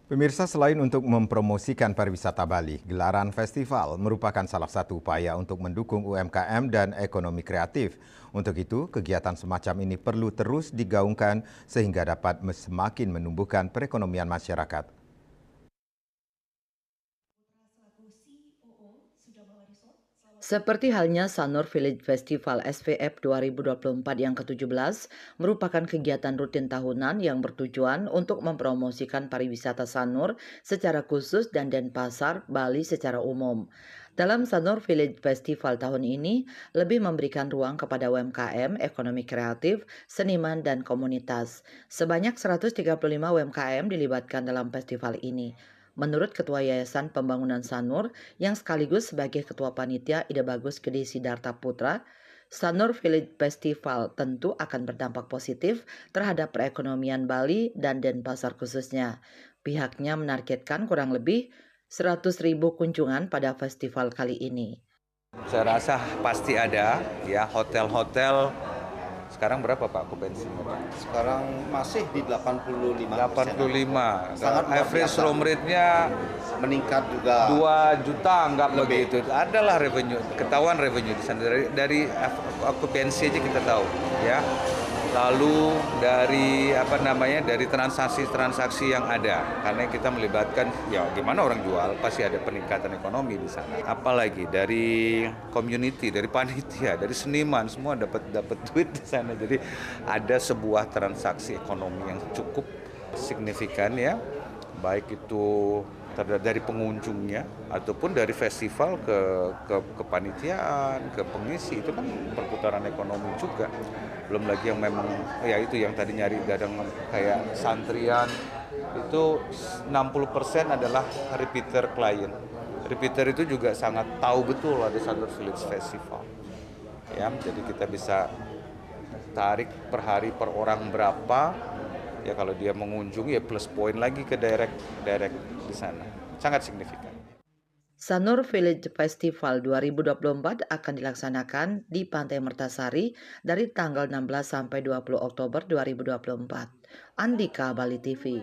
Pemirsa, selain untuk mempromosikan pariwisata Bali, gelaran festival merupakan salah satu upaya untuk mendukung UMKM dan ekonomi kreatif. Untuk itu, kegiatan semacam ini perlu terus digaungkan sehingga dapat semakin menumbuhkan perekonomian masyarakat. Seperti halnya Sanur Village Festival SVF 2024 yang ke-17 merupakan kegiatan rutin tahunan yang bertujuan untuk mempromosikan pariwisata Sanur secara khusus dan Denpasar, Bali secara umum. Dalam Sanur Village Festival tahun ini, lebih memberikan ruang kepada UMKM, ekonomi kreatif, seniman, dan komunitas. Sebanyak 135 UMKM dilibatkan dalam festival ini. Menurut Ketua Yayasan Pembangunan Sanur yang sekaligus sebagai Ketua Panitia Ide Bagus Gede Sidarta Putra, Sanur Village Festival tentu akan berdampak positif terhadap perekonomian Bali dan Denpasar khususnya. Pihaknya menargetkan kurang lebih 100.000 kunjungan pada festival kali ini. Saya rasa pasti ada ya hotel-hotel. Sekarang berapa Pak okupansinya Pak? Sekarang masih di 85%. 85. Sangat luar Average biasa. room rate-nya Meningkat juga 2 juta nggak Lebih. begitu. Adalah revenue, ketahuan revenue di sana dari okupansi aja kita tahu ya. Lalu dari dari transaksi-transaksi yang ada, karena kita melibatkan ya gimana orang jual pasti ada peningkatan ekonomi di sana. Apalagi dari community, dari panitia, dari seniman semua dapat duit di sana. Jadi ada sebuah transaksi ekonomi yang cukup signifikan ya, baik itu dari pengunjungnya ataupun dari festival ke kepanitiaan, ke pengisi, itu kan perputaran ekonomi juga. Belum lagi yang memang ya itu yang tadi nyari gadang kayak santrian itu 60% adalah repeater client. Repeater itu juga sangat tahu betul ada Sanur Village Festival. Ya, jadi kita bisa tarik per hari per orang berapa. Ya kalau dia mengunjungi ya plus poin lagi ke direct di sana. Sangat signifikan. Sanur Village Festival 2024 akan dilaksanakan di Pantai Mertasari dari tanggal 16 sampai 20 Oktober 2024. Andika, Bali TV.